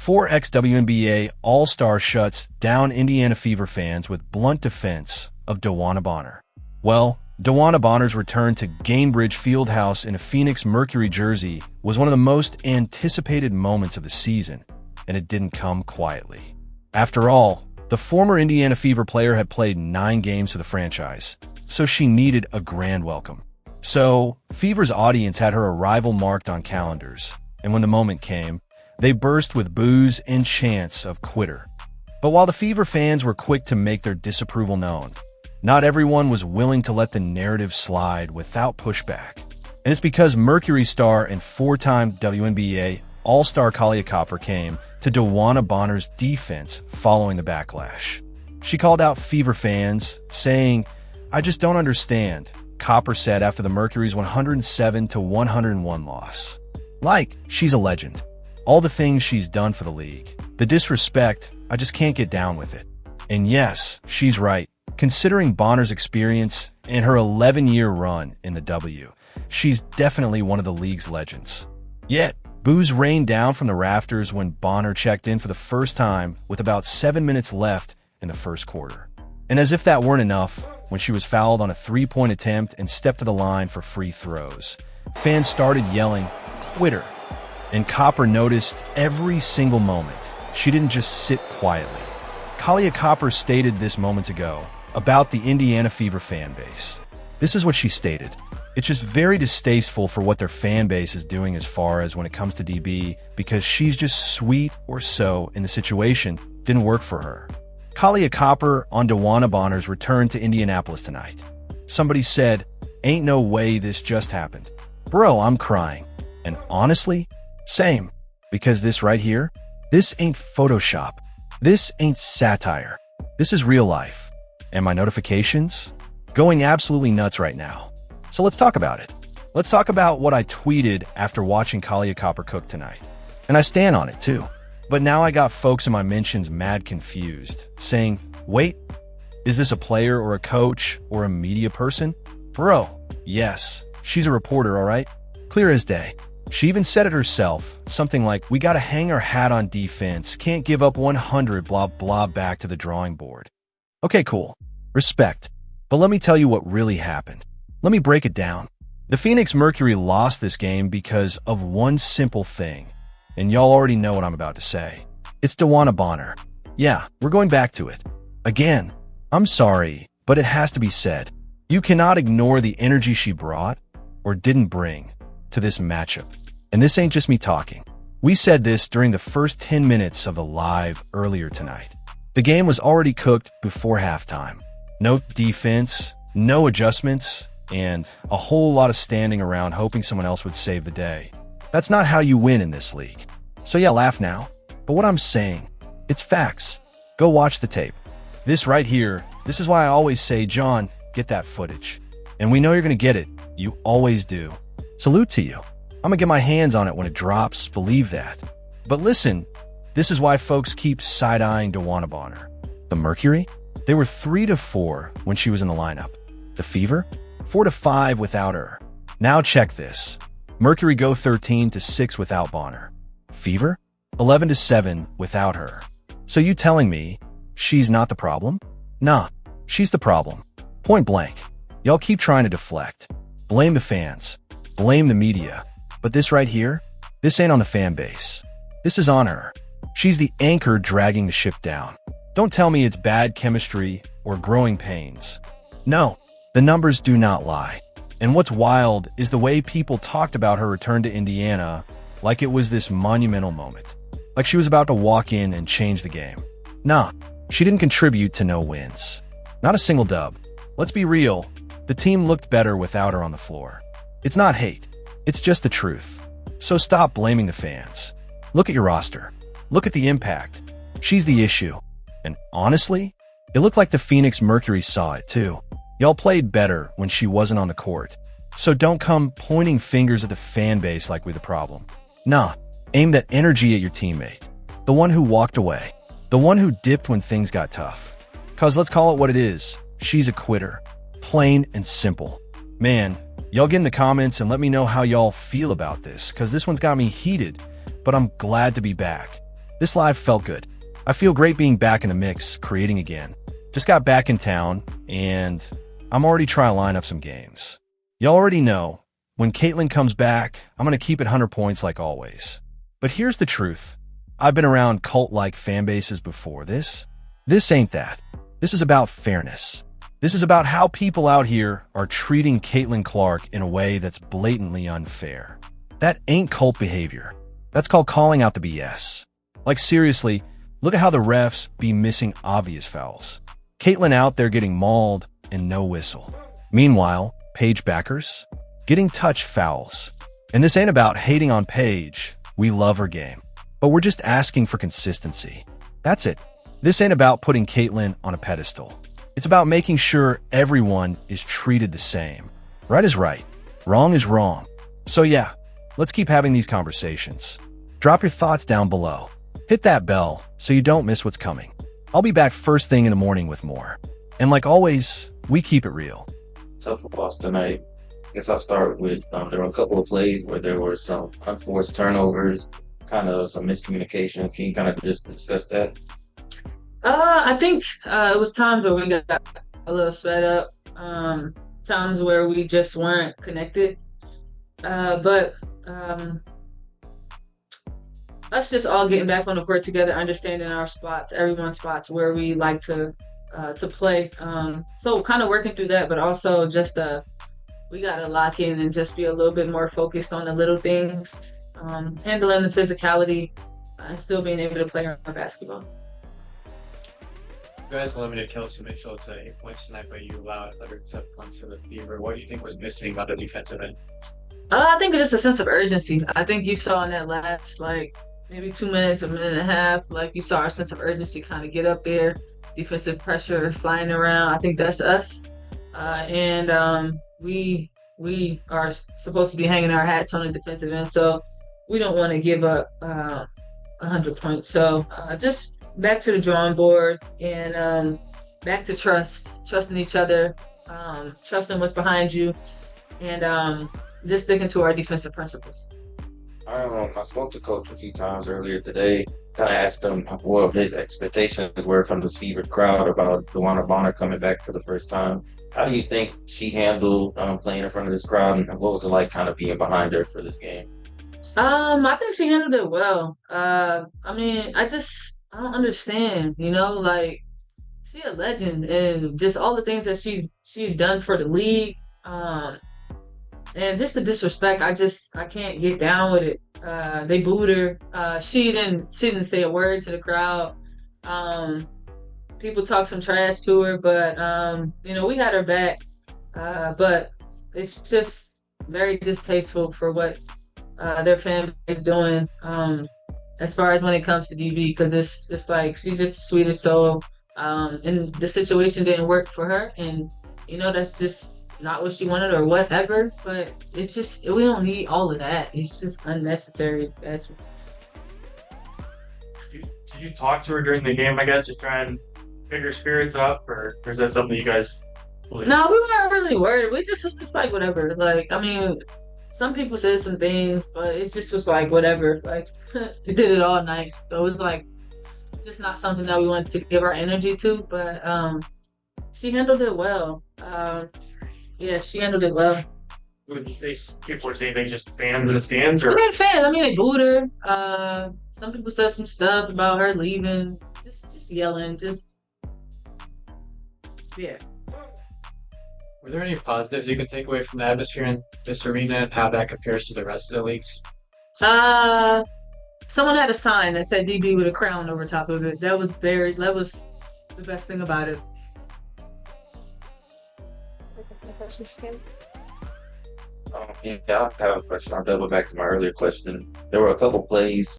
4 ex-WNBA All-Star shuts down Indiana Fever fans with blunt defense of DeWanna Bonner. Well, DeWanna Bonner's return to Gainbridge Fieldhouse in a Phoenix Mercury jersey was one of the most anticipated moments of the season, and it didn't come quietly. After all, the former Indiana Fever player had played 9 games for the franchise, so she needed a grand welcome. So, Fever's audience had her arrival marked on calendars, and when the moment came, they burst with boos and chants of "quitter." But while the Fever fans were quick to make their disapproval known, not everyone was willing to let the narrative slide without pushback. And it's because Mercury star and 4-time WNBA All-Star Kahleah came to DeWanna Bonner's defense following the backlash. She called out Fever fans, saying, "I just don't understand," Copper said after the Mercury's 107-101 loss. Like, she's a legend. All the things she's done for the league. The disrespect, I just can't get down with it. And yes, she's right. Considering Bonner's experience and her 11-year run in the W, she's definitely one of the league's legends. Yet, boos rained down from the rafters when Bonner checked in for the first time with about 7 minutes left in the first quarter. And as if that weren't enough, when she was fouled on a 3-point attempt and stepped to the line for free throws, fans started yelling, "Quitter." And Copper noticed every single moment. She didn't just sit quietly. Kahleah stated this moments ago about the Indiana Fever fan base. This is what she stated. "It's just very distasteful for what their fan base is doing as far as when it comes to DB, because she's just sweet or so, and the situation didn't work for her." Kahleah on DeWanna Bonner's return to Indianapolis tonight. Somebody said, "Ain't no way this just happened." Bro, I'm crying. And honestly, same. Because this right here, this ain't Photoshop. This ain't satire. This is real life. And my notifications? Going absolutely nuts right now. So let's talk about it. Let's talk about what I tweeted after watching Kahleah cook tonight. And I stand on it too. But now I got folks in my mentions mad confused, saying, "Wait, is this a player or a coach or a media person?" Bro, yes, she's a reporter, all right? Clear as day. She even said it herself, something like, "We gotta hang our hat on defense, can't give up 100 blah blah back to the drawing board." Okay, cool. Respect. But let me tell you what really happened. Let me break it down. The Phoenix Mercury lost this game because of one simple thing. And y'all already know what I'm about to say. It's DeWanna Bonner. Yeah, we're going back to it. Again, I'm sorry, but it has to be said. You cannot ignore the energy she brought, or didn't bring, to this matchup. And this ain't just me talking. We said this during the first 10 minutes of the live earlier tonight. The game was already cooked before halftime. No defense, no adjustments, and a whole lot of standing around hoping someone else would save the day. That's not how you win in this league. So yeah, laugh now. But what I'm saying, it's facts. Go watch the tape. This right here, this is why I always say, John, get that footage. And we know you're going to get it. You always do. Salute to you. I'm going to get my hands on it when it drops, believe that. But listen, this is why folks keep side-eyeing DeWanna Bonner. The Mercury? They were 3-4 when she was in the lineup. The Fever? 4-5 without her. Now check this. Mercury go 13-6 without Bonner. Fever? 11-7 without her. So you telling me she's not the problem? Nah, she's the problem. Point blank. Y'all keep trying to deflect. Blame the fans. Blame the media. But this right here, this ain't on the fan base. This is on her. She's the anchor dragging the ship down. Don't tell me it's bad chemistry or growing pains. No, the numbers do not lie. And what's wild is the way people talked about her return to Indiana like it was this monumental moment. Like she was about to walk in and change the game. Nah, she didn't contribute to no wins. Not a single dub. Let's be real, the team looked better without her on the floor. It's not hate. It's just the truth. So stop blaming the fans. Look at your roster. Look at the impact. She's the issue. And honestly, it looked like the Phoenix Mercury saw it too. Y'all played better when she wasn't on the court. So don't come pointing fingers at the fan base like we're the problem. Nah, aim that energy at your teammate. The one who walked away. The one who dipped when things got tough. Cause let's call it what it is. She's a quitter. Plain and simple. Man, y'all get in the comments and let me know how y'all feel about this, cause this one's got me heated, but I'm glad to be back. This live felt good. I feel great being back in the mix, creating again. Just got back in town, and I'm already trying to line up some games. You already know, when Caitlyn comes back, I'm going to keep it 100 points like always. But here's the truth. I've been around cult-like fan bases before. This ain't that. This is about fairness. This is about how people out here are treating Caitlyn Clark in a way that's blatantly unfair. That ain't cult behavior. That's called calling out the BS. Like seriously, look at how the refs be missing obvious fouls. Caitlyn out there getting mauled and no whistle. Meanwhile, Paige backers getting touch fouls. And this ain't about hating on Paige. We love her game. But we're just asking for consistency. That's it. This ain't about putting Caitlyn on a pedestal. It's about making sure everyone is treated the same. Right is right. Wrong is wrong. So yeah, let's keep having these conversations. Drop your thoughts down below. Hit that bell so you don't miss what's coming. I'll be back first thing in the morning with more. And like always, we keep it real. Tough loss tonight. I guess I'll start with there were a couple of plays where there were some unforced turnovers, kind of some miscommunication. Can you kind of just discuss that? I think it was times where we got a little sped up, times where we just weren't connected. But us just all getting back on the court together, understanding our spots, everyone's spots where we like to play. So kind of working through that, but also just we gotta lock in and just be a little bit more focused on the little things, handling the physicality, and still being able to play our basketball. You guys limited Kelsey Mitchell to 8 points tonight, but you allowed 7 points to the Fever. What do you think was missing on the defensive end? I think it's just a sense of urgency. I think you saw in that last, maybe 2 minutes, a minute and a half, you saw our sense of urgency kind of get up there, defensive pressure flying around. I think that's us. And we are supposed to be hanging our hats on the defensive end, so we don't want to give up 100 points. So just back to the drawing board and back to trusting each other, trusting what's behind you, and just sticking to our defensive principles. I spoke to Coach a few times earlier today. Kind of asked him what his expectations were from the Fever crowd about DeWanna Bonner coming back for the first time. How do you think she handled playing in front of this crowd, and what was it like kind of being behind her for this game? I think she handled it well. I don't understand, she's a legend, and just all the things that she's done for the league, and just the disrespect. I can't get down with it. They booed her. She didn't say a word to the crowd. People talk some trash to her, but we had her back. But it's just very distasteful for what their fan base is doing. As far as when it comes to DB, because it's just she's just the sweetest soul, and the situation didn't work for her, and that's just not what she wanted or whatever. But it's just, we don't need all of that. It's just unnecessary. Did you talk to her during the game, I guess, just try and pick her spirits up, or is that something you guys believe? No, we weren't really worried. We just was just whatever. Some people said some things, but it just was whatever. We did it all night, so it was just not something that we wanted to give our energy to. But she handled it well. Yeah, she handled it well. People were saying they just fanned in the stands, or? We had fans. They booed her. Some people said some stuff about her leaving. Just yelling. Yeah. Were there any positives you can take away from the atmosphere in this arena and how that compares to the rest of the leagues? Someone had a sign that said DB with a crown over top of it. That was the best thing about it. Yeah, I have a question. I'll double back to my earlier question. There were a couple plays